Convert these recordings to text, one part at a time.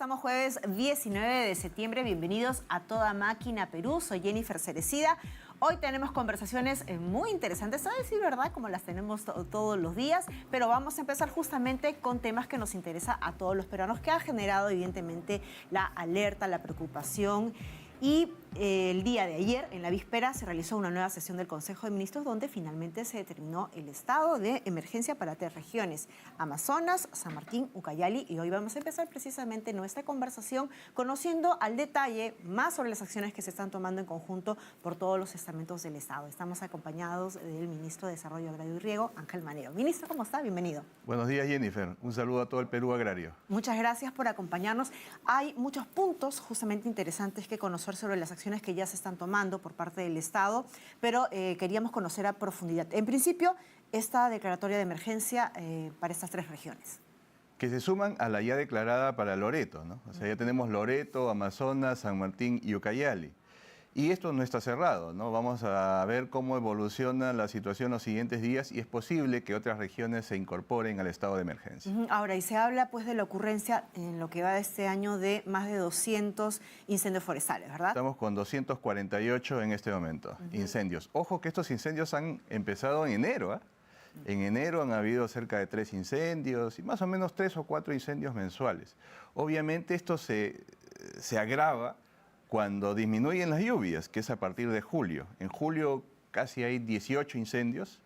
Estamos jueves 19 de septiembre. Bienvenidos a Toda Máquina Perú. Soy Jennifer Cerecida. Hoy tenemos conversaciones muy interesantes, a decir verdad, como las tenemos todos los días, pero vamos a empezar justamente con temas que nos interesa a todos los peruanos, que ha generado evidentemente la alerta, la preocupación. Y el día de ayer, en la víspera, se realizó una nueva sesión del Consejo de Ministros donde finalmente se determinó el estado de emergencia para 3 regiones: Amazonas, San Martín, Ucayali. Y hoy vamos a empezar precisamente nuestra conversación conociendo al detalle más sobre las acciones que se están tomando en conjunto por todos los estamentos del Estado. Estamos acompañados del Ministro de Desarrollo Agrario y Riego, Ángel Manero. Ministro, ¿cómo está? Bienvenido. Buenos días, Jennifer. Un saludo a todo el Perú agrario. Muchas gracias por acompañarnos. Hay muchos puntos justamente interesantes que conocer sobre las acciones que ya se están tomando por parte del Estado, pero queríamos conocer a profundidad. En principio, esta declaratoria de emergencia para estas 3 regiones. Que se suman a la ya declarada para Loreto, ¿no? O sea, ya tenemos Loreto, Amazonas, San Martín y Ucayali. Y esto no está cerrado, ¿no? Vamos a ver cómo evoluciona la situación los siguientes días y es posible que otras regiones se incorporen al estado de emergencia. Ahora, y se habla pues de la ocurrencia en lo que va de este año de más de 200 incendios forestales, ¿verdad? Estamos con 248 en este momento, incendios. Ojo que estos incendios han empezado en enero, ¿eh? En enero han habido cerca de 3 incendios y más o menos 3 o 4 incendios mensuales. Obviamente esto se agrava cuando disminuyen las lluvias, que es a partir de julio. En julio casi hay 18 incendios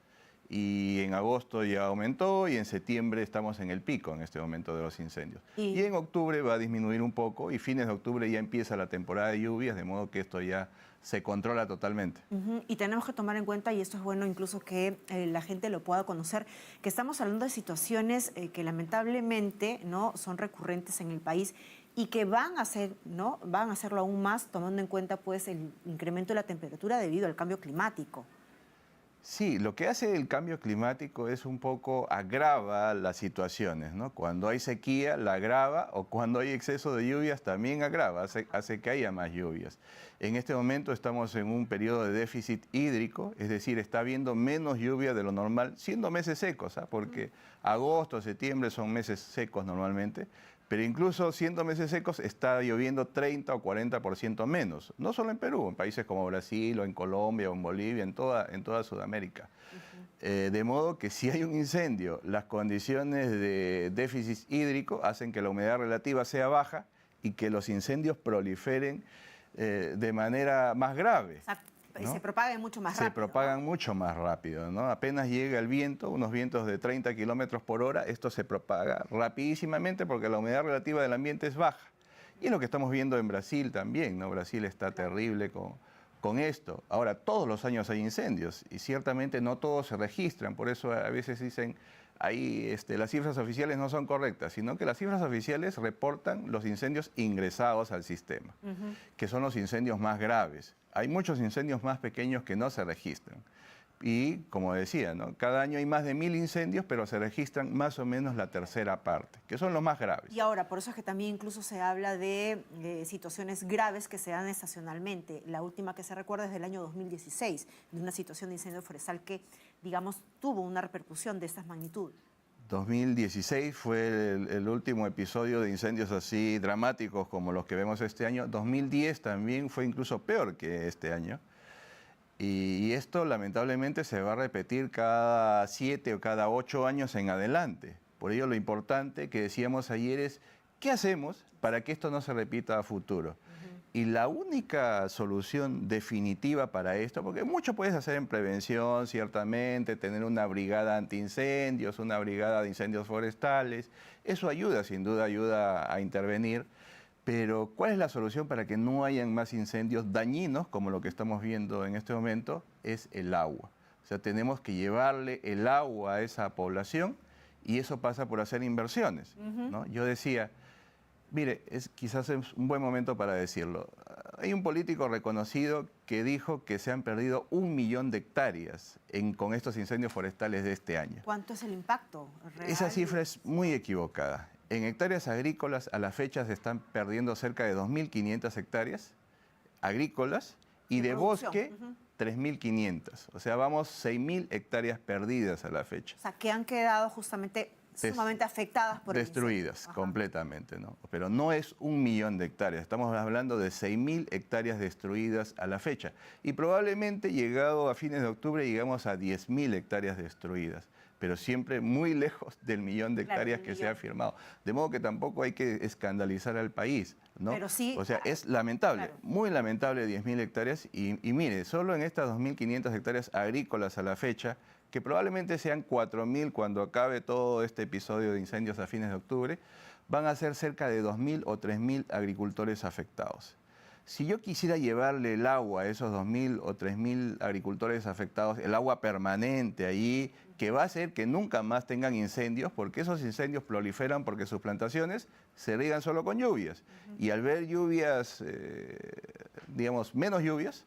y en agosto ya aumentó y en septiembre estamos en el pico en este momento de los incendios. Y en octubre va a disminuir un poco y fines de octubre ya empieza la temporada de lluvias, de modo que esto ya se controla totalmente. Y tenemos que tomar en cuenta, y esto es bueno incluso que la gente lo pueda conocer, que estamos hablando de situaciones que lamentablemente no son recurrentes en el país y que van a hacerlo aún más tomando en cuenta pues el incremento de la temperatura debido al cambio climático. Sí, lo que hace el cambio climático es un poco agrava las situaciones, ¿no? Cuando hay sequía la agrava, o cuando hay exceso de lluvias también agrava, hace que haya más lluvias. En este momento estamos en un periodo de déficit hídrico, es decir, está habiendo menos lluvia de lo normal, siendo meses secos, ¿ah? Porque agosto, septiembre son meses secos normalmente, pero incluso siendo meses secos está lloviendo 30 o 40% menos. No solo en Perú, en países como Brasil o en Colombia o en Bolivia, en toda Sudamérica. De modo que si hay un incendio, las condiciones de déficit hídrico hacen que la humedad relativa sea baja y que los incendios proliferen de manera más grave. ¿no? Se propagan mucho más rápido. Se propagan mucho más rápido, ¿no? Apenas llega el viento, unos vientos de 30 kilómetros por hora, esto se propaga rapidísimamente porque la humedad relativa del ambiente es baja. Y es lo que estamos viendo en Brasil también, ¿no? Brasil está terrible con esto. Ahora, todos los años hay incendios y ciertamente no todos se registran, por eso a veces dicen ahí las cifras oficiales no son correctas, sino que las cifras oficiales reportan los incendios ingresados al sistema, que son los incendios más graves. Hay muchos incendios más pequeños que no se registran. Y, como decía, ¿no? Cada año hay más de 1000 incendios, pero se registran más o menos la tercera parte, que son los más graves. Y ahora, por eso es que también incluso se habla de situaciones graves que se dan estacionalmente. La última que se recuerda es del año 2016, de una situación de incendio forestal que, digamos, tuvo una repercusión de estas magnitudes. 2016 fue el último episodio de incendios así dramáticos como los que vemos este año. 2010 también fue incluso peor que este año. Y esto lamentablemente se va a repetir cada 7 o cada 8 años en adelante. Por ello lo importante que decíamos ayer es, ¿qué hacemos para que esto no se repita a futuro? Y la única solución definitiva para esto, porque mucho puedes hacer en prevención, ciertamente, tener una brigada antiincendios, una brigada de incendios forestales, eso ayuda, sin duda ayuda a intervenir, pero ¿cuál es la solución para que no hayan más incendios dañinos, como lo que estamos viendo en este momento? Es el agua. O sea, tenemos que llevarle el agua a esa población y eso pasa por hacer inversiones, ¿no? Yo decía, mire, quizás es un buen momento para decirlo. Hay un político reconocido que dijo que se han perdido 1 millón de hectáreas con estos incendios forestales de este año. ¿Cuánto es el impacto real? Esa cifra es muy equivocada. En hectáreas agrícolas a la fecha se están perdiendo cerca de 2.500 hectáreas agrícolas y de bosque 3.500. O sea, vamos 6.000 hectáreas perdidas a la fecha. O sea, que han quedado justamente sumamente afectadas por el destruidas incendio. completamente, ¿no? Pero no es 1 millón de hectáreas, estamos hablando de 6.000 hectáreas destruidas a la fecha. Y probablemente llegado a fines de octubre llegamos a 10.000 hectáreas destruidas, pero siempre muy lejos del millón de hectáreas que se ha firmado. De modo que tampoco hay que escandalizar al país, ¿no? Pero sí, o sea, es lamentable, claro. muy lamentable 10.000 hectáreas y mire, solo en estas 2.500 hectáreas agrícolas a la fecha, que probablemente sean 4.000 cuando acabe todo este episodio de incendios a fines de octubre, van a ser cerca de 2.000 o 3.000 agricultores afectados. Si yo quisiera llevarle el agua a esos 2.000 o 3.000 agricultores afectados, el agua permanente allí, que va a hacer que nunca más tengan incendios, porque esos incendios proliferan porque sus plantaciones se riegan solo con lluvias. Y al ver lluvias, digamos, menos lluvias,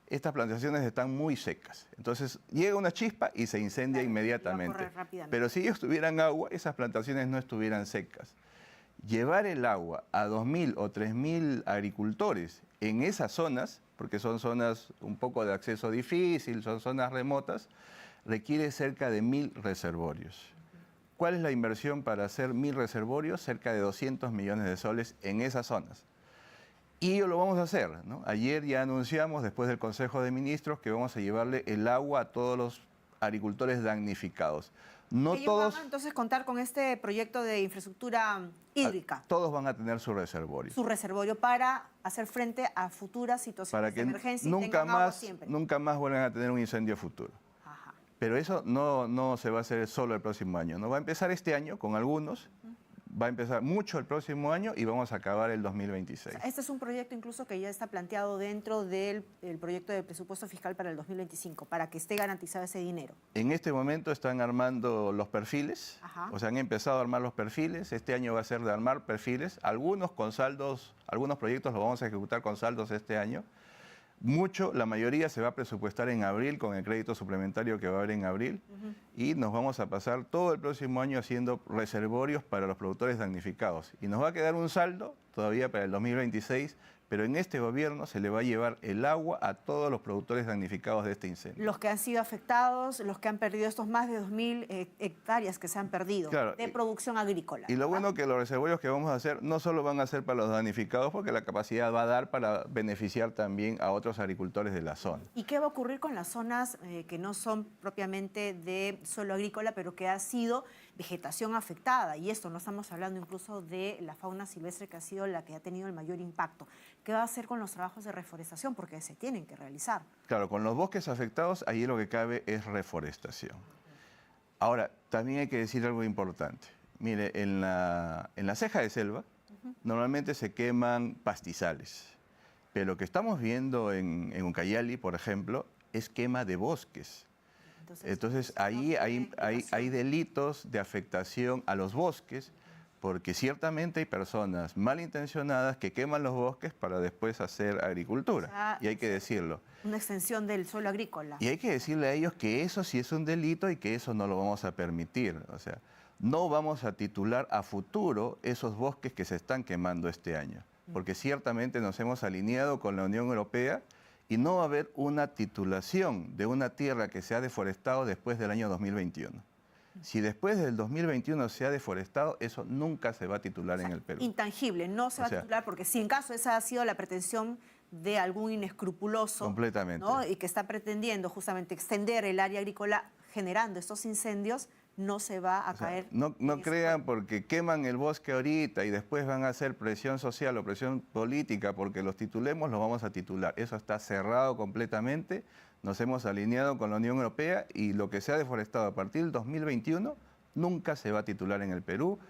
estas plantaciones están muy secas. Entonces llega una chispa y se incendia inmediatamente. Pero si ellos tuvieran agua, esas plantaciones no estuvieran secas. Llevar el agua a 2.000 o 3.000 agricultores en esas zonas, porque son zonas un poco de acceso difícil, son zonas remotas, requiere cerca de 1.000 reservorios. ¿Cuál es la inversión para hacer 1.000 reservorios? Cerca de 200 millones de soles en esas zonas. Y lo vamos a hacer, ¿no? Ayer ya anunciamos, después del Consejo de Ministros, que vamos a llevarle el agua a todos los agricultores damnificados. No Ellos todos van a entonces contar con este proyecto de infraestructura hídrica. Todos van a tener su reservorio. Su reservorio para hacer frente a futuras situaciones de emergencia y tengan agua siempre. Nunca más vuelvan a tener un incendio futuro. Ajá. Pero eso no se va a hacer solo el próximo año. No va a empezar este año con algunos. Va a empezar mucho el próximo año y vamos a acabar el 2026. O sea, este es un proyecto incluso que ya está planteado dentro del proyecto de presupuesto fiscal para el 2025, para que esté garantizado ese dinero. En este momento están armando los perfiles, o sea, han empezado a armar los perfiles. Este año va a ser de armar perfiles, algunos con saldos, algunos proyectos los vamos a ejecutar con saldos este año. La mayoría se va a presupuestar en abril con el crédito suplementario que va a haber en abril y nos vamos a pasar todo el próximo año haciendo reservorios para los productores damnificados. Y nos va a quedar un saldo todavía para el 2026, pero en este gobierno se le va a llevar el agua a todos los productores damnificados de este incendio. Los que han sido afectados, los que han perdido estos más de 2.000 hectáreas que se han perdido de producción agrícola. Y lo bueno que los reservorios que vamos a hacer no solo van a ser para los damnificados, porque la capacidad va a dar para beneficiar también a otros agricultores de la zona. ¿Y qué va a ocurrir con las zonas que no son propiamente de suelo agrícola, pero que ha sido vegetación afectada? Y esto no estamos hablando incluso de la fauna silvestre, que ha sido la que ha tenido el mayor impacto. ¿Qué va a hacer con los trabajos de reforestación? Porque se tienen que realizar. Claro, con los bosques afectados, allí lo que cabe es reforestación. Ahora, también hay que decir algo importante. Mire, en la ceja de selva, normalmente se queman pastizales. Pero lo que estamos viendo en Ucayali, por ejemplo, es quema de bosques. Entonces ahí hay delitos de afectación a los bosques, porque ciertamente hay personas malintencionadas que queman los bosques para después hacer agricultura, y hay que decirlo. Una extensión del suelo agrícola. Y hay que decirle a ellos que eso sí es un delito y que eso no lo vamos a permitir. O sea, no vamos a titular a futuro esos bosques que se están quemando este año, porque ciertamente nos hemos alineado con la Unión Europea y no va a haber una titulación de una tierra que se ha deforestado después del año 2021. Si después del 2021 se ha deforestado, eso nunca se va a titular en el Perú. Intangible, no se va a titular, porque si en caso esa ha sido la pretensión de algún inescrupuloso, completamente, ¿no? Y que está pretendiendo justamente extender el área agrícola generando estos incendios, no se va a caer. No crean porque queman el bosque ahorita y después van a hacer presión social o presión política porque los titulemos, los vamos a titular. Eso está cerrado completamente. Nos hemos alineado con la Unión Europea y lo que se ha deforestado a partir del 2021 nunca se va a titular en el Perú.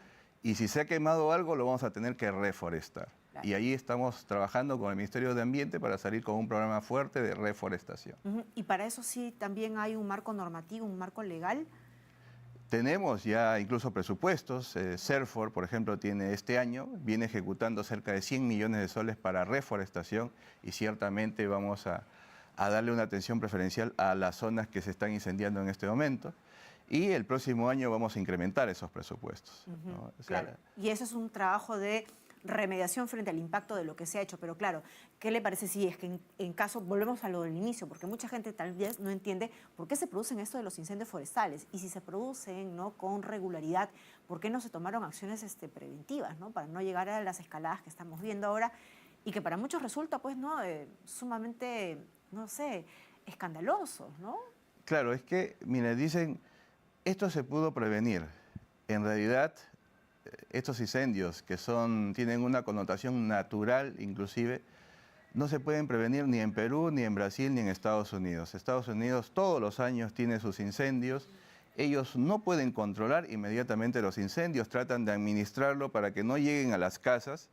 Y si se ha quemado algo, lo vamos a tener que reforestar. Claro. Y ahí estamos trabajando con el Ministerio de Ambiente para salir con un programa fuerte de reforestación. Y para eso sí también hay un marco normativo, un marco legal. Tenemos ya incluso presupuestos. CERFOR, por ejemplo, tiene este año, viene ejecutando cerca de 100 millones de soles para reforestación y ciertamente vamos a darle una atención preferencial a las zonas que se están incendiando en este momento. Y el próximo año vamos a incrementar esos presupuestos. ¿no? O sea, claro. Y ese es un trabajo de remediación frente al impacto de lo que se ha hecho. Pero claro, ¿qué le parece si es que en caso, volvemos a lo del inicio, porque mucha gente tal vez no entiende por qué se producen esto de los incendios forestales? Y si se producen, ¿no?, con regularidad, ¿por qué no se tomaron acciones preventivas, ¿no?, para no llegar a las escaladas que estamos viendo ahora y que para muchos resulta, pues, ¿no?, sumamente, no sé, escandaloso, ¿no? Claro, es que, mire, dicen, esto se pudo prevenir. En realidad, estos incendios que tienen una connotación natural, inclusive, no se pueden prevenir ni en Perú, ni en Brasil, ni en Estados Unidos. Estados Unidos todos los años tiene sus incendios. Ellos no pueden controlar inmediatamente los incendios, tratan de administrarlo para que no lleguen a las casas,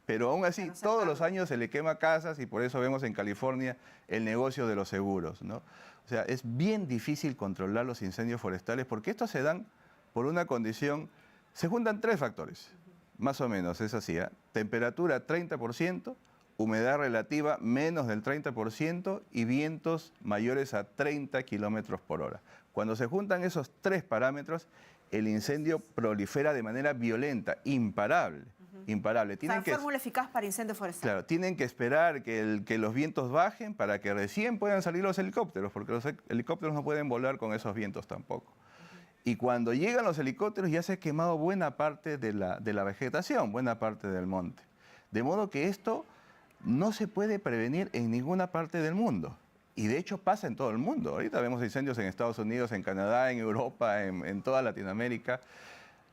pero aún así todos los años se le quema casas y por eso vemos en California el negocio de los seguros, ¿no? O sea, es bien difícil controlar los incendios forestales porque estos se dan por una condición, se juntan tres factores, más o menos, es así, ¿eh? Temperatura 30%, humedad relativa menos del 30% y vientos mayores a 30 kilómetros por hora. Cuando se juntan esos tres parámetros, el incendio prolifera de manera violenta, imparable. Imparable. O sea, fórmula eficaz para incendios forestales. Claro, tienen que esperar que los vientos bajen para que recién puedan salir los helicópteros, porque los helicópteros no pueden volar con esos vientos tampoco. Y cuando llegan los helicópteros ya se ha quemado buena parte de la vegetación, buena parte del monte. De modo que esto no se puede prevenir en ninguna parte del mundo. Y de hecho pasa en todo el mundo. Ahorita vemos incendios en Estados Unidos, en Canadá, en Europa, en toda Latinoamérica.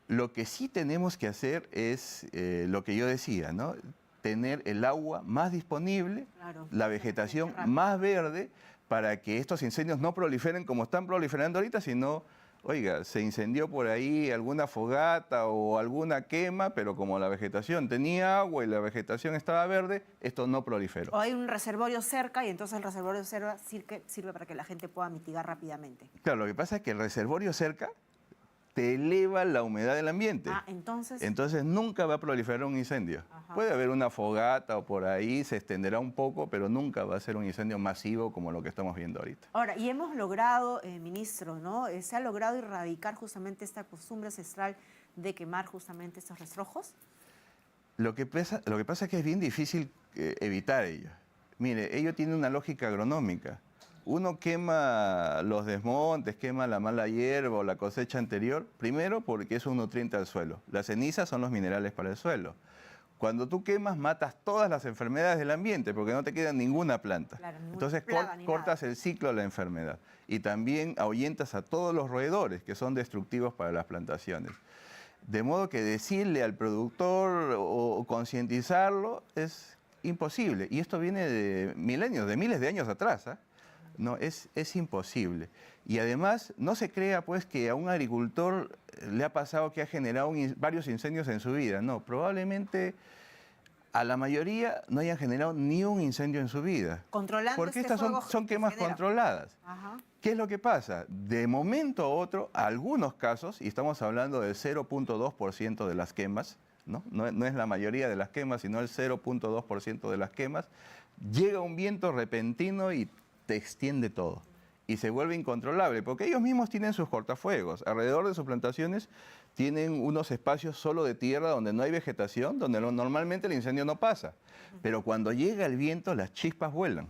Lo que sí tenemos que hacer es lo que yo decía, ¿no? Tener el agua más disponible, claro, la vegetación más verde, para que estos incendios no proliferen como están proliferando ahorita, sino, oiga, se incendió por ahí alguna fogata o alguna quema, pero como la vegetación tenía agua y la vegetación estaba verde, esto no proliferó. O hay un reservorio cerca y entonces el reservorio cerca sirve para que la gente pueda mitigar rápidamente. Claro, lo que pasa es que el reservorio cerca te eleva la humedad del ambiente. Entonces nunca va a proliferar un incendio. Ajá. Puede haber una fogata o por ahí, se extenderá un poco, pero nunca va a ser un incendio masivo como lo que estamos viendo ahorita. Ahora, y hemos logrado, ministro, ¿no? Se ha logrado erradicar justamente esta costumbre ancestral de quemar justamente estos rastrojos. Lo que pasa es que es bien difícil evitar ello. Mire, ello tiene una lógica agronómica. Uno quema los desmontes, quema la mala hierba o la cosecha anterior, primero porque es un nutriente al suelo. Las cenizas son los minerales para el suelo. Cuando tú quemas, matas todas las enfermedades del ambiente porque no te queda ninguna planta. Claro, entonces cortas el ciclo de la enfermedad. Y también ahuyentas a todos los roedores que son destructivos para las plantaciones. De modo que decirle al productor o concientizarlo es imposible. Y esto viene de milenios, de miles de años atrás, ¿eh? No, es imposible. Y además, no se crea pues que a un agricultor le ha pasado que ha generado varios incendios en su vida. No, probablemente a la mayoría no hayan generado ni un incendio en su vida. Controlando porque estas son quemas controladas. Ajá. ¿Qué es lo que pasa? De momento a otro, algunos casos, y estamos hablando del 0.2% de las quemas, no es la mayoría de las quemas, sino el 0.2% de las quemas, llega un viento repentino y te extiende todo y se vuelve incontrolable, porque ellos mismos tienen sus cortafuegos. Alrededor de sus plantaciones tienen unos espacios solo de tierra donde no hay vegetación, donde normalmente el incendio no pasa. Pero cuando llega el viento, las chispas vuelan.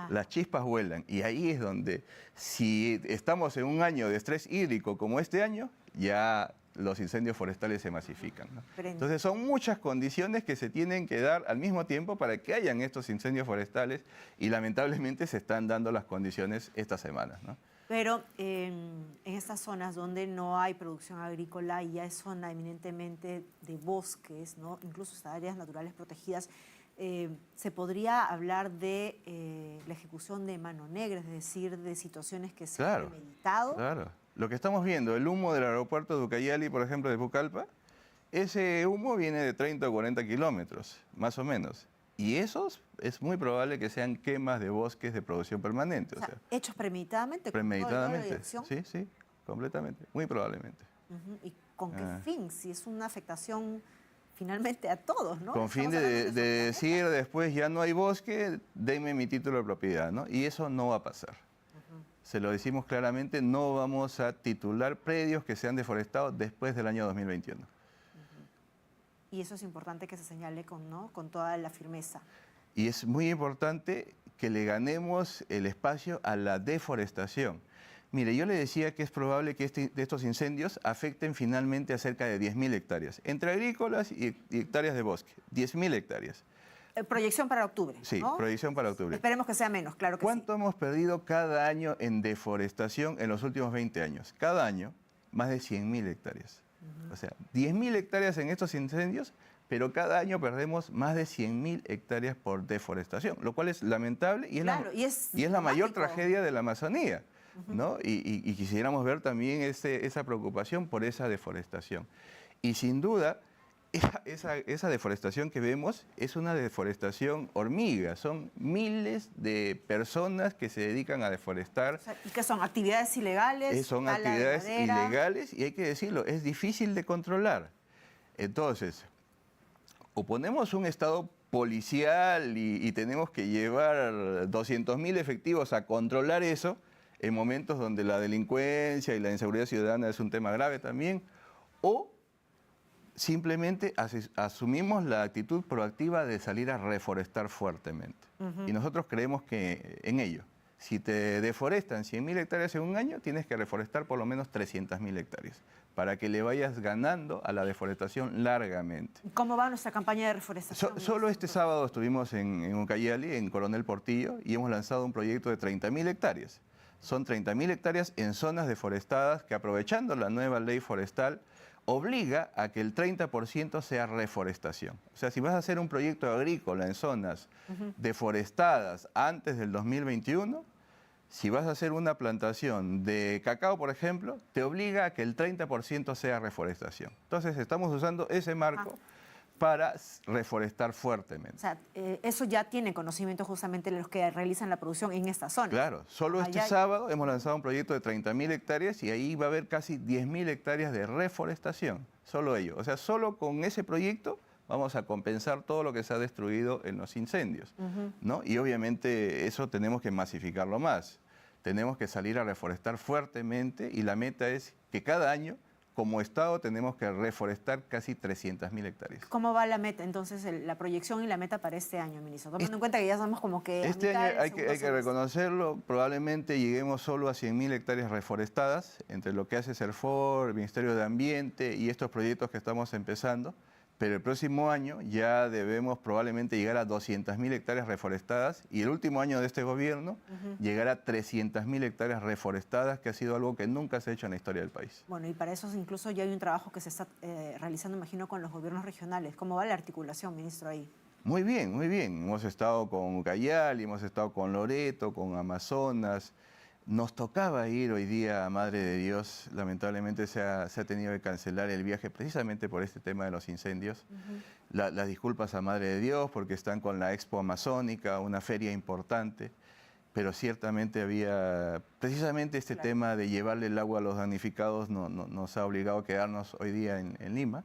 Las chispas vuelan. Y ahí es donde, si estamos en un año de estrés hídrico como este año, ya los incendios forestales se masifican, ¿no? Entonces son muchas condiciones que se tienen que dar al mismo tiempo para que hayan estos incendios forestales y lamentablemente se están dando las condiciones estas semanas, ¿no? Pero en estas zonas donde no hay producción agrícola y ya es zona eminentemente de bosques, ¿no?, incluso estas áreas naturales protegidas, se podría hablar de la ejecución de mano negra, es decir, de situaciones que se han premeditado. Claro. Lo que estamos viendo, el humo del aeropuerto de Ucayali, por ejemplo, de Pucallpa, ese humo viene de 30 o 40 kilómetros, más o menos. Y esos es muy probable que sean quemas de bosques de producción permanente. O sea, hechos premeditadamente. Premeditadamente, sí, completamente, muy probablemente. ¿Y con qué fin? Si es una afectación finalmente a todos, ¿no? Con fin de decir después ya no hay bosque, denme mi título de propiedad, ¿no? Y eso no va a pasar. Se lo decimos claramente, no vamos a titular predios que sean deforestados después del año 2021. Y eso es importante que se señale con, ¿no?, con toda la firmeza. Y es muy importante que le ganemos el espacio a la deforestación. Mire, yo le decía que es probable que estos incendios afecten finalmente a cerca de 10.000 hectáreas, entre agrícolas y hectáreas de bosque, 10.000 hectáreas. Proyección para octubre, Sí, ¿no? proyección para octubre. Esperemos que sea menos, claro que sí. ¿Cuánto hemos perdido cada año en deforestación en los últimos 20 años? Cada año, más de 100.000 hectáreas. O sea, 10.000 hectáreas en estos incendios, pero cada año perdemos más de 100.000 hectáreas por deforestación, lo cual es lamentable y es, Claro, y es la mayor tragedia de la Amazonía, ¿no? Y quisiéramos ver también esa preocupación por esa deforestación. Y sin duda, esa deforestación que vemos es una deforestación hormiga. Son miles de personas que se dedican a deforestar. O sea, ¿y qué son? ¿Actividades ilegales? Son tala de actividades madera. ilegales y hay que decirlo, es difícil de controlar. Entonces, o ponemos un estado policial y tenemos que llevar 200.000 efectivos a controlar eso en momentos donde la delincuencia y la inseguridad ciudadana es un tema grave también, o simplemente asumimos la actitud proactiva de salir a reforestar fuertemente. Y nosotros creemos que en ello. Si te deforestan 100.000 hectáreas en un año, tienes que reforestar por lo menos 300.000 hectáreas para que le vayas ganando a la deforestación largamente. ¿Cómo va nuestra campaña de reforestación? Solo este sábado estuvimos en Ucayali, en Coronel Portillo, y hemos lanzado un proyecto de 30.000 hectáreas. Son 30.000 hectáreas en zonas deforestadas que, aprovechando la nueva ley forestal, obliga a que el 30% sea reforestación. O sea, si vas a hacer un proyecto agrícola en zonas deforestadas antes del 2021, si vas a hacer una plantación de cacao, por ejemplo, te obliga a que el 30% sea reforestación. Entonces, estamos usando ese marco para reforestar fuertemente. O sea, eso ya tiene conocimiento justamente de los que realizan la producción en esta zona. Claro, solo este sábado hemos lanzado un proyecto de 30.000 hectáreas y ahí va a haber casi 10.000 hectáreas de reforestación, solo ello. O sea, solo con ese proyecto vamos a compensar todo lo que se ha destruido en los incendios, ¿no? Y obviamente eso tenemos que masificarlo más. Tenemos que salir a reforestar fuertemente y la meta es que cada año, como Estado, tenemos que reforestar casi 300.000 hectáreas. ¿Cómo va la meta, entonces, la proyección y la meta para este año, ministro? Tomando en cuenta que ya estamos como que este año hay que reconocerlo, probablemente lleguemos solo a 100.000 hectáreas reforestadas, entre lo que hace CERFOR, el Ministerio de Ambiente y estos proyectos que estamos empezando. Pero el próximo año ya debemos probablemente llegar a 200.000 hectáreas reforestadas y el último año de este gobierno llegar a 300.000 hectáreas reforestadas, que ha sido algo que nunca se ha hecho en la historia del país. Bueno, y para eso incluso ya hay un trabajo que se está realizando, imagino, con los gobiernos regionales. ¿Cómo va la articulación, ministro, ahí? Muy bien, muy bien. Hemos estado con Ucayali, hemos estado con Loreto, con Amazonas. Nos tocaba ir hoy día a Madre de Dios, lamentablemente se ha tenido que cancelar el viaje precisamente por este tema de los incendios. Las disculpas a Madre de Dios porque están con la Expo Amazónica, una feria importante, pero ciertamente había, precisamente este tema de llevarle el agua a los damnificados nos ha obligado a quedarnos hoy día en Lima.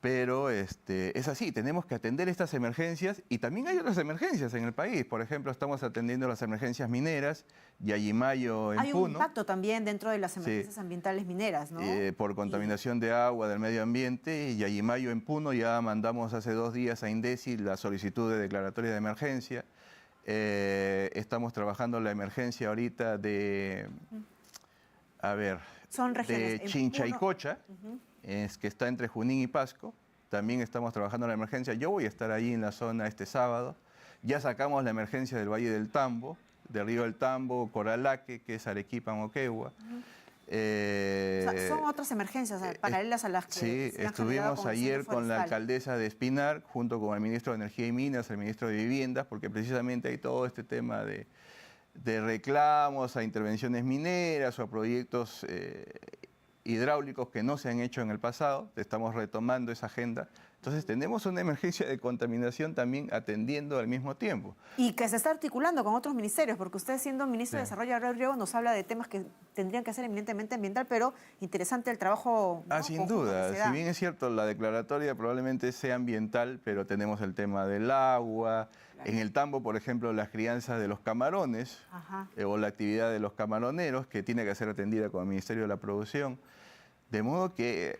Pero es así, tenemos que atender estas emergencias y también hay otras emergencias en el país. Por ejemplo, estamos atendiendo las emergencias mineras, Yayimayo en Puno. Hay un impacto también dentro de las emergencias ambientales mineras, ¿no? Por contaminación de agua, del medio ambiente. Yayimayo en Puno, ya mandamos hace 2 días a INDECI la solicitud de declaratoria de emergencia. Estamos trabajando la emergencia ahorita de Chinchaycocha. Que está entre Junín y Pasco. También estamos trabajando en la emergencia. Yo voy a estar ahí en la zona este sábado. Ya sacamos la emergencia del Valle del Tambo, del Río del Tambo, Coralaque, que es Arequipa, Moquegua. O sea, son otras emergencias paralelas a las que sí, se han estuvimos con ayer con la alcaldesa de Espinar, junto con el ministro de Energía y Minas, el ministro de Viviendas, porque precisamente hay todo este tema de reclamos a intervenciones mineras o a proyectos hidráulicos que no se han hecho en el pasado. Estamos retomando esa agenda. Entonces tenemos una emergencia de contaminación también atendiendo al mismo tiempo. Y que se está articulando con otros ministerios, porque usted, siendo ministro de Desarrollo Agrario, nos habla de temas que tendrían que ser eminentemente ambiental, pero interesante el trabajo, ¿no? Sin duda. Si bien es cierto, la declaratoria probablemente sea ambiental, pero tenemos el tema del agua. Claro. En el Tambo, por ejemplo, las crianzas de los camarones o la actividad de los camaroneros, que tiene que ser atendida con el Ministerio de la Producción. De modo que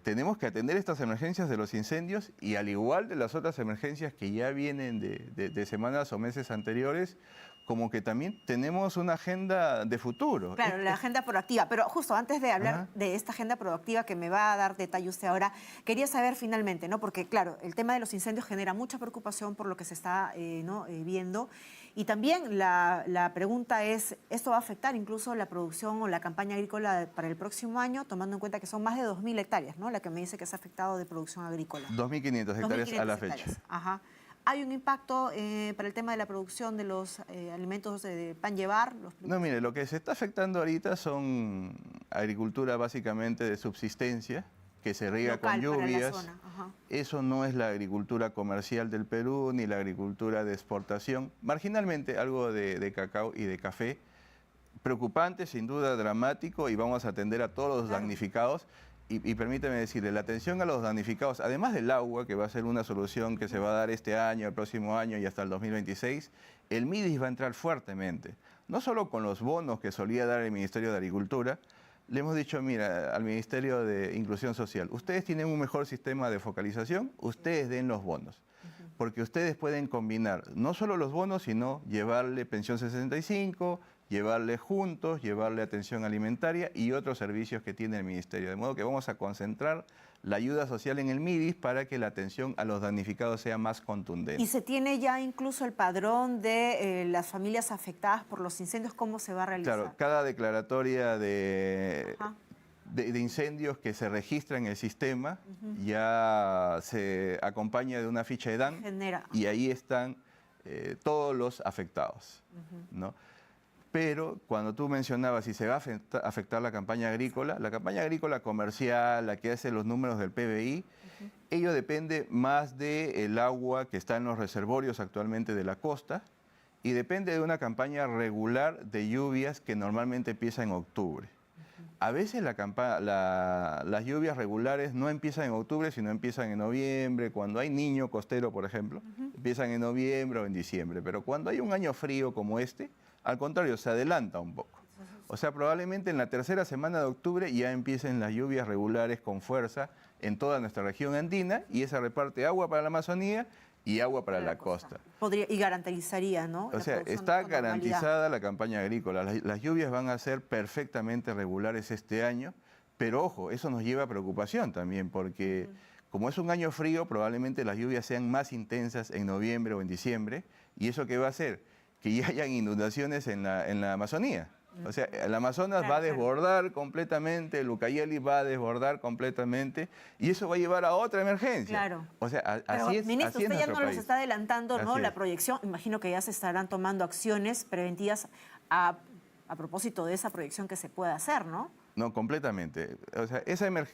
tenemos que atender estas emergencias de los incendios y al igual de las otras emergencias que ya vienen de semanas o meses anteriores, como que también tenemos una agenda de futuro. Claro, la agenda proactiva. Pero justo antes de hablar de esta agenda proactiva que me va a dar detalle usted ahora, quería saber finalmente, ¿no? Porque claro, el tema de los incendios genera mucha preocupación por lo que se está viendo. Y también la pregunta es, ¿esto va a afectar incluso la producción o la campaña agrícola para el próximo año, tomando en cuenta que son más de 2.000 hectáreas, ¿no? La que me dice que se ha afectado de producción agrícola. 2.500 hectáreas a la fecha. Ajá. ¿Hay un impacto para el tema de la producción de los alimentos de pan llevar? No, mire, lo que se está afectando ahorita son agricultura básicamente de subsistencia, que se riega con lluvias. Eso no es la agricultura comercial del Perú, ni la agricultura de exportación. Marginalmente algo de cacao y de café. Preocupante, sin duda dramático, y vamos a atender a todos los damnificados. Y permíteme decirle, la atención a los damnificados, además del agua, que va a ser una solución que se va a dar este año, el próximo año y hasta el 2026, el MIDIS va a entrar fuertemente. No solo con los bonos que solía dar el Ministerio de Agricultura, le hemos dicho, mira, al Ministerio de Inclusión Social, ustedes tienen un mejor sistema de focalización, ustedes den los bonos. Porque ustedes pueden combinar no solo los bonos, sino llevarle pensión 65, llevarle juntos, llevarle atención alimentaria y otros servicios que tiene el Ministerio. De modo que vamos a concentrar la ayuda social en el MIDIS para que la atención a los damnificados sea más contundente. ¿Y se tiene ya incluso el padrón de las familias afectadas por los incendios? ¿Cómo se va a realizar? Claro, cada declaratoria de incendios que se registra en el sistema ya se acompaña de una ficha de DAN y ahí están todos los afectados, ¿no? Pero cuando tú mencionabas si se va a afectar la campaña agrícola comercial, la que hace los números del PBI, ello depende más del agua que está en los reservorios actualmente de la costa y depende de una campaña regular de lluvias que normalmente empieza en octubre. A veces las lluvias regulares no empiezan en octubre, sino empiezan en noviembre. Cuando hay niño costero, por ejemplo, empiezan en noviembre o en diciembre. Pero cuando hay un año frío como este, al contrario, se adelanta un poco. O sea, probablemente en la tercera semana de octubre ya empiecen las lluvias regulares con fuerza en toda nuestra región andina y esa reparte agua para la Amazonía y agua para la costa. Y garantizaría, ¿no? O sea, está garantizada la campaña agrícola. Las lluvias van a ser perfectamente regulares este año, pero ojo, eso nos lleva a preocupación también, porque como es un año frío, probablemente las lluvias sean más intensas en noviembre o en diciembre, y ¿eso qué va a hacer? Que ya hayan inundaciones en la Amazonía. O sea, el Amazonas va a desbordar completamente, el Ucayali va a desbordar completamente y eso va a llevar a otra emergencia. Claro. O sea, Pero, así es. ministro, así es usted ya no país. nos está adelantando, ¿no? La proyección. Imagino que ya se estarán tomando acciones preventivas a propósito de esa proyección que se pueda hacer, ¿no? No, completamente. O sea,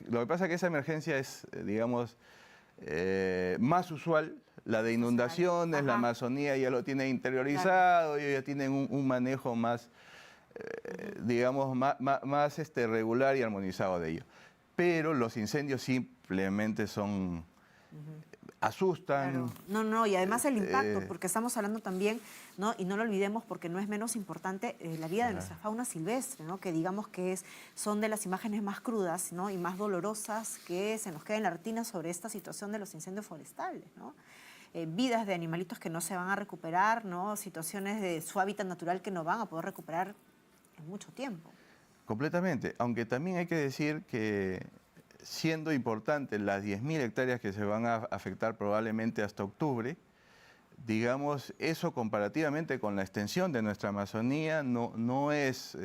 lo que pasa es que esa emergencia es, digamos, más usual. La de inundaciones, la Amazonía ya lo tiene interiorizado, ellos ya tienen un manejo más, digamos, más regular y armonizado de ello. Pero los incendios simplemente son... asustan. Claro. No, y además el impacto, porque estamos hablando también, ¿no? Y no lo olvidemos porque no es menos importante la vida de nuestra fauna silvestre, ¿no? Que digamos que son de las imágenes más crudas, ¿no? Y más dolorosas que se nos queda en la retina sobre esta situación de los incendios forestales, ¿no? Vidas de animalitos que no se van a recuperar, ¿no? Situaciones de su hábitat natural que no van a poder recuperar en mucho tiempo. Completamente, aunque también hay que decir que siendo importante las 10.000 hectáreas que se van a afectar probablemente hasta octubre, digamos, eso comparativamente con la extensión de nuestra Amazonía no es,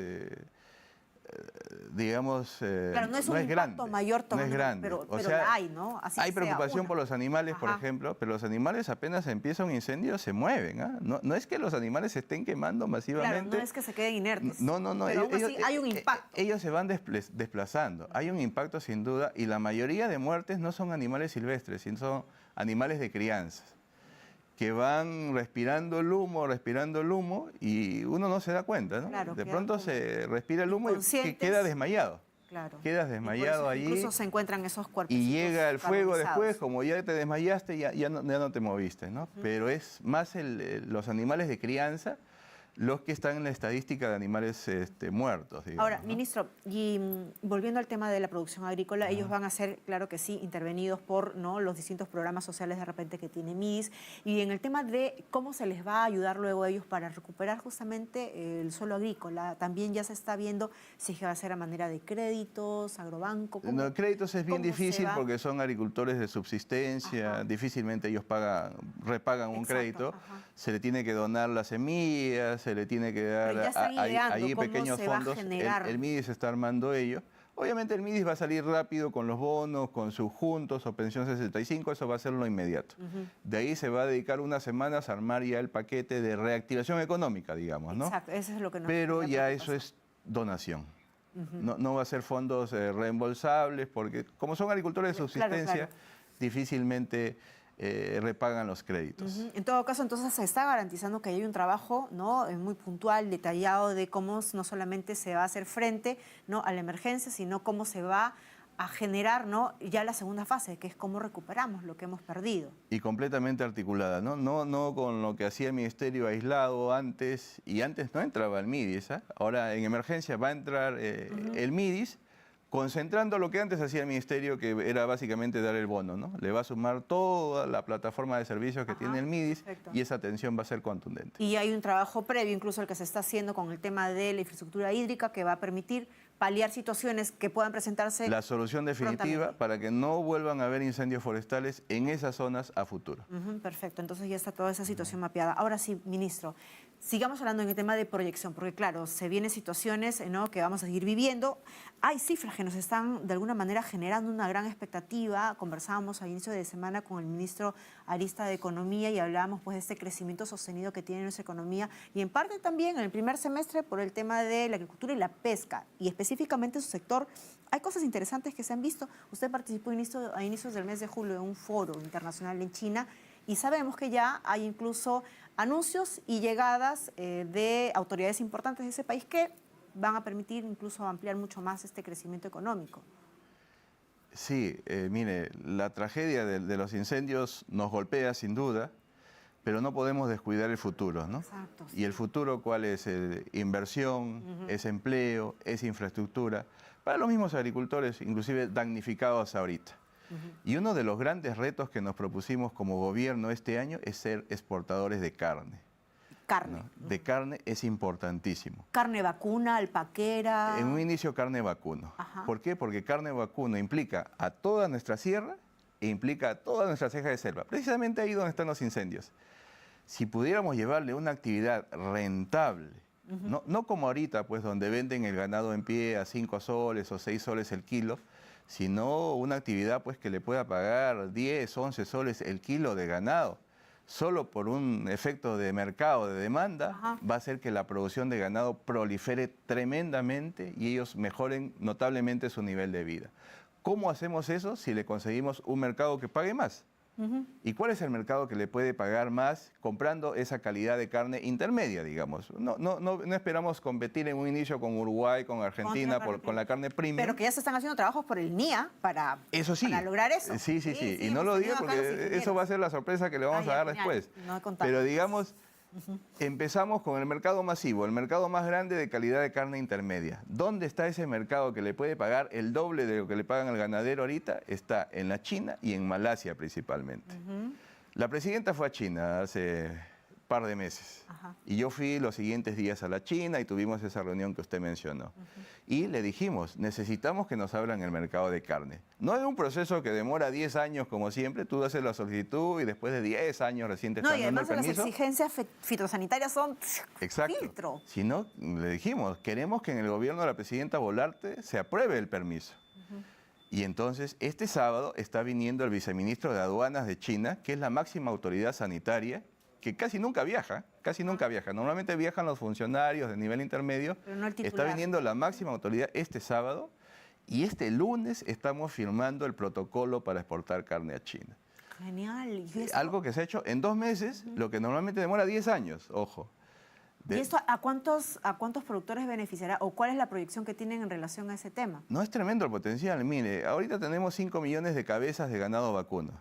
digamos, claro, no es un impacto mayor, no es grande. Pero sea, la hay, ¿no? Así hay preocupación por los animales, por ejemplo, pero los animales apenas empieza un incendio se mueven. ¿Ah? No es que los animales se estén quemando masivamente. Claro, no es que se queden inertes. No. Pero aún así hay un impacto. Ellos se van desplazando. Hay un impacto sin duda y la mayoría de muertes no son animales silvestres, sino son animales de crianza que van respirando el humo y uno no se da cuenta, ¿no? Claro, de pronto se respira el humo y queda desmayado. Claro. Quedas desmayado allí. Incluso se encuentran esos cuerpos. Y llega el fuego después, como ya te desmayaste, ya no te moviste, ¿no? Pero es más los animales de crianza los que están en la estadística de animales muertos, digamos. Ahora, ¿no? ministro, y volviendo al tema de la producción agrícola, ellos van a ser, claro que sí, intervenidos por, ¿no?, los distintos programas sociales de repente que tiene MIDIS, y en el tema de cómo se les va a ayudar luego a ellos para recuperar justamente el suelo agrícola, también ya se está viendo si va a ser a manera de créditos, agrobanco. No, créditos es bien difícil porque son agricultores de subsistencia, Ajá. difícilmente ellos repagan un Exacto, crédito, ajá. se le tiene que donar las semillas, se le tiene que dar Pero ya están ideando ahí cómo pequeños se va a fondos, generar. el MIDIS está armando ello. Obviamente el MIDIS va a salir rápido con los bonos, con sus juntos o pensión 65, eso va a ser lo inmediato. De ahí se va a dedicar unas semanas a armar ya el paquete de reactivación económica, digamos, ¿no? Exacto, eso es lo que nos Pero genera ya preocupación. eso es donación. No va a ser fondos reembolsables porque como son agricultores de subsistencia, Claro. difícilmente repagan los créditos. En todo caso, entonces se está garantizando que hay un trabajo, ¿no?, muy puntual, detallado de cómo no solamente se va a hacer frente, ¿no?, a la emergencia, sino cómo se va a generar, ¿no?, ya la segunda fase, que es cómo recuperamos lo que hemos perdido. Y completamente articulada, ¿no? No con lo que hacía el Ministerio aislado antes, y antes no entraba el MIDIS, ¿eh? Ahora en emergencia va a entrar el MIDIS, concentrando lo que antes hacía el Ministerio, que era básicamente dar el bono, ¿no? Le va a sumar toda la plataforma de servicios que tiene el MIDIS, perfecto. y esa atención va a ser contundente. Y hay un trabajo previo, incluso el que se está haciendo con el tema de la infraestructura hídrica, que va a permitir paliar situaciones que puedan presentarse. La solución definitiva prontamente. para que no vuelvan a haber incendios forestales en esas zonas a futuro. Perfecto, entonces ya está toda esa situación mapeada. Ahora sí, ministro, sigamos hablando en el tema de proyección, porque claro, se vienen situaciones, ¿no?, que vamos a seguir viviendo. Hay cifras que nos están de alguna manera generando una gran expectativa. Conversábamos a inicio de semana con el ministro Arista de Economía y hablábamos pues de este crecimiento sostenido que tiene nuestra economía y en parte también en el primer semestre por el tema de la agricultura y la pesca y específicamente en su sector. Hay cosas interesantes que se han visto. Usted participó a inicios del mes de julio en un foro internacional en China y sabemos que ya hay incluso anuncios y llegadas de autoridades importantes de ese país que van a permitir incluso ampliar mucho más este crecimiento económico. Sí, mire, la tragedia de los incendios nos golpea sin duda, pero no podemos descuidar el futuro, ¿no? Exacto, ¿Y el futuro cuál es? Inversión, es empleo, es infraestructura, para los mismos agricultores, inclusive damnificados ahorita. Y uno de los grandes retos que nos propusimos como gobierno este año es ser exportadores de carne. Carne. ¿No? De carne es importantísimo. Carne vacuna, alpaquera. En un inicio carne vacuno. Ajá. ¿Por qué? Porque carne vacuno implica a toda nuestra sierra e implica a toda nuestra ceja de selva. Precisamente ahí donde están los incendios. Si pudiéramos llevarle una actividad rentable, no como ahorita, pues donde venden el ganado en pie a 5 soles o 6 soles el kilo, sino una actividad pues que le pueda pagar 10, 11 soles el kilo de ganado. Solo por un efecto de mercado, de demanda, va a hacer que la producción de ganado prolifere tremendamente y ellos mejoren notablemente su nivel de vida. ¿Cómo hacemos eso si le conseguimos un mercado que pague más? ¿Y cuál es el mercado que le puede pagar más comprando esa calidad de carne intermedia, digamos? No esperamos competir en un inicio con Uruguay, con Argentina, con la carne premium. Pero que ya se están haciendo trabajos por el NIA para lograr eso. Sí. Y no lo digo porque eso va a ser la sorpresa que le vamos a dar después. No he contado. Pero digamos, empezamos con el mercado masivo, el mercado más grande de calidad de carne intermedia. ¿Dónde está ese mercado que le puede pagar el doble de lo que le pagan al ganadero ahorita? Está en la China y en Malasia principalmente. La presidenta fue a China hace un par de meses. Y yo fui los siguientes días a la China y tuvimos esa reunión que usted mencionó. Y le dijimos, necesitamos que nos abran el mercado de carne. No es un proceso que demora 10 años como siempre, tú haces la solicitud y después de 10 años recién te están dando el permiso. Las exigencias fitosanitarias son Exacto. filtro. Sino, le dijimos, queremos que en el gobierno de la presidenta Boluarte se apruebe el permiso. Y entonces, este sábado está viniendo el viceministro de Aduanas de China, que es la máxima autoridad sanitaria, que casi nunca viaja. Normalmente viajan los funcionarios de nivel intermedio. Pero no el titular. Está viniendo la máxima autoridad este sábado y este lunes estamos firmando el protocolo para exportar carne a China. Genial. ¿Y eso? Algo que se ha hecho en 2 meses, lo que normalmente demora 10 años, ojo. ¿Y esto a cuántos productores beneficiará o cuál es la proyección que tienen en relación a ese tema? No es tremendo el potencial. Mire, ahorita tenemos 5 millones de cabezas de ganado vacuno.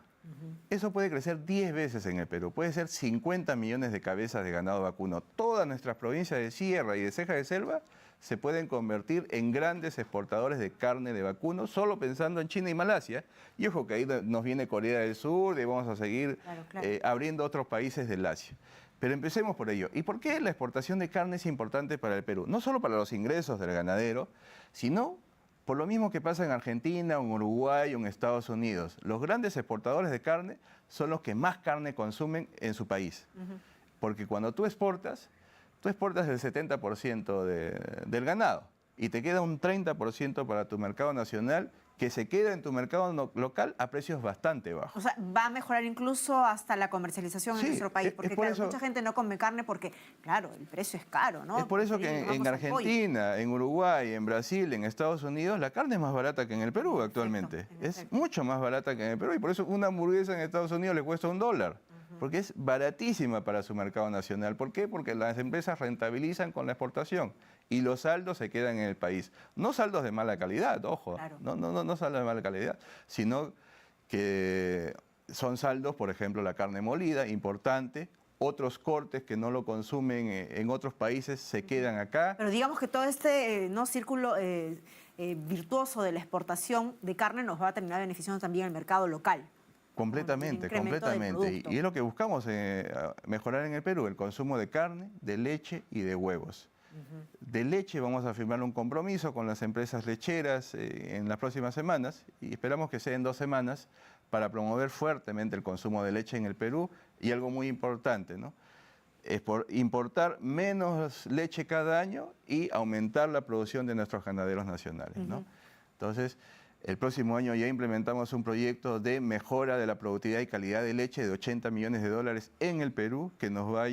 Eso puede crecer 10 veces en el Perú. Puede ser 50 millones de cabezas de ganado vacuno. Todas nuestras provincias de Sierra y de Ceja de Selva se pueden convertir en grandes exportadores de carne de vacuno, solo pensando en China y Malasia. Y ojo que ahí nos viene Corea del Sur y vamos a seguir abriendo otros países del Asia. Pero empecemos por ello. ¿Y por qué la exportación de carne es importante para el Perú? No solo para los ingresos del ganadero, sino por lo mismo que pasa en Argentina, en Uruguay o en Estados Unidos. Los grandes exportadores de carne son los que más carne consumen en su país. Porque cuando tú exportas el 70% del ganado y te queda un 30% para tu mercado nacional, que se queda en tu mercado local a precios bastante bajos. O sea, va a mejorar incluso hasta la comercialización en nuestro país, porque claro, mucha gente no come carne porque, claro, el precio es caro, ¿no? Es por eso que en Argentina, en Uruguay, en Brasil, en Estados Unidos, la carne es más barata que en el Perú actualmente. Es mucho más barata que en el Perú y por eso una hamburguesa en Estados Unidos le cuesta $1. Porque es baratísima para su mercado nacional. ¿Por qué? Porque las empresas rentabilizan con la exportación y los saldos se quedan en el país. No saldos de mala calidad, ojo, no saldos de mala calidad, sino que son saldos, por ejemplo, la carne molida, importante, otros cortes que no lo consumen en otros países se quedan acá. Pero digamos que todo este círculo virtuoso de la exportación de carne nos va a terminar beneficiando también el mercado local. Completamente. Y es lo que buscamos mejorar en el Perú, el consumo de carne, de leche y de huevos. De leche vamos a firmar un compromiso con las empresas lecheras en las próximas semanas y esperamos que sea en 2 semanas para promover fuertemente el consumo de leche en el Perú y algo muy importante, ¿no? Es por importar menos leche cada año y aumentar la producción de nuestros ganaderos nacionales, ¿no? Entonces, el próximo año ya implementamos un proyecto de mejora de la productividad y calidad de leche de $80 millones en el Perú que nos va a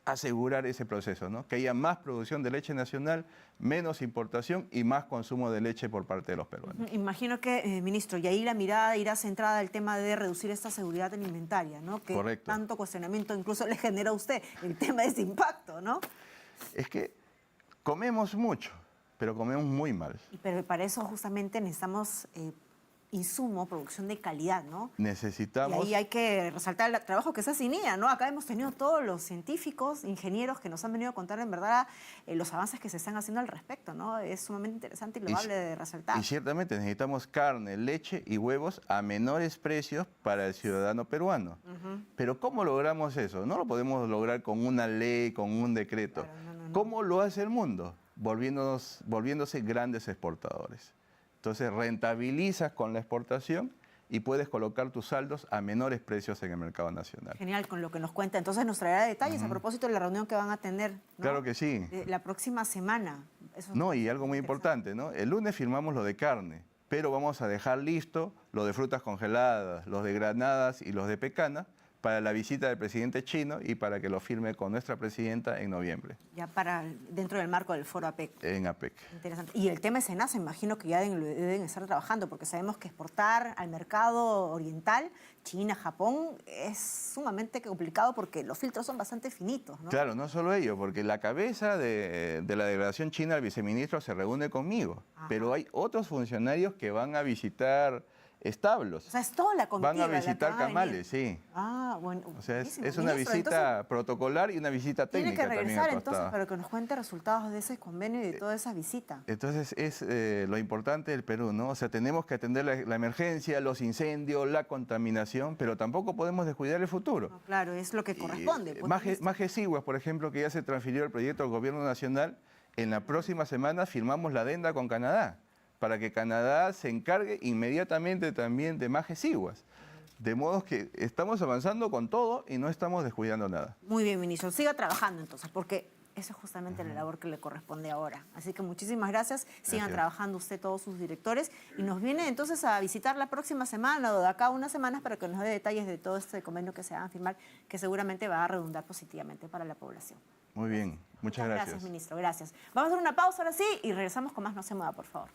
asegurar ese proceso, ¿no? Que haya más producción de leche nacional, menos importación y más consumo de leche por parte de los peruanos. Imagino que, ministro, y ahí la mirada irá centrada al tema de reducir esta seguridad alimentaria, ¿no? Que Correcto. Tanto cuestionamiento incluso le genera a usted el tema de ese impacto, ¿no? Es que comemos mucho, pero comemos muy mal. Pero para eso justamente necesitamos insumo, producción de calidad, ¿no? Necesitamos... Y ahí hay que resaltar el trabajo que se hace INEA, ¿no? Acá hemos tenido todos los científicos, ingenieros que nos han venido a contar en verdad los avances que se están haciendo al respecto, ¿no? Es sumamente interesante y loable de resaltar. Y ciertamente necesitamos carne, leche y huevos a menores precios para el ciudadano peruano. Pero ¿cómo logramos eso? No lo podemos lograr con una ley, con un decreto. Claro, ¿Cómo lo hace el mundo? Volviéndose grandes exportadores. Entonces rentabilizas con la exportación y puedes colocar tus saldos a menores precios en el mercado nacional. Genial, con lo que nos cuenta. Entonces nos traerá detalles a propósito de la reunión que van a tener, ¿no? Claro que sí. La próxima semana. Eso no, y algo muy importante, ¿no? El lunes firmamos lo de carne, pero vamos a dejar listo lo de frutas congeladas, los de granadas y los de pecana, para la visita del presidente chino y para que lo firme con nuestra presidenta en noviembre. Ya dentro del marco del foro APEC. En APEC. Interesante. Y el tema de SENASA, imagino que ya deben estar trabajando, porque sabemos que exportar al mercado oriental, China, Japón, es sumamente complicado porque los filtros son bastante finitos, ¿no? Claro, no solo ello, porque la cabeza de la delegación china, el viceministro, se reúne conmigo, pero hay otros funcionarios que van a visitar establos. O sea, es toda la comitiva. Van a visitar camales, sí. Ah, bueno. O sea, es una visita protocolar y una visita técnica. Tiene que regresar entonces para que nos cuente resultados de ese convenio y de toda esa visita. Entonces, es lo importante del Perú, ¿no? O sea, tenemos que atender la emergencia, los incendios, la contaminación, pero tampoco podemos descuidar el futuro. No, claro, es lo que corresponde. Maje Siguas, por ejemplo, que ya se transfirió el proyecto al gobierno nacional, en la próxima semana firmamos la adenda con Canadá, para que Canadá se encargue inmediatamente también de Maje Siguas. De modo que estamos avanzando con todo y no estamos descuidando nada. Muy bien, ministro. Siga trabajando entonces, porque esa es justamente la labor que le corresponde ahora. Así que muchísimas gracias. Sigan trabajando usted, todos sus directores. Y nos viene entonces a visitar la próxima semana o de acá a unas semanas para que nos dé detalles de todo este convenio que se va a firmar, que seguramente va a redundar positivamente para la población. Muy bien. Muchas gracias. Gracias, ministro. Gracias. Vamos a hacer una pausa ahora sí y regresamos con más No se mueva, por favor.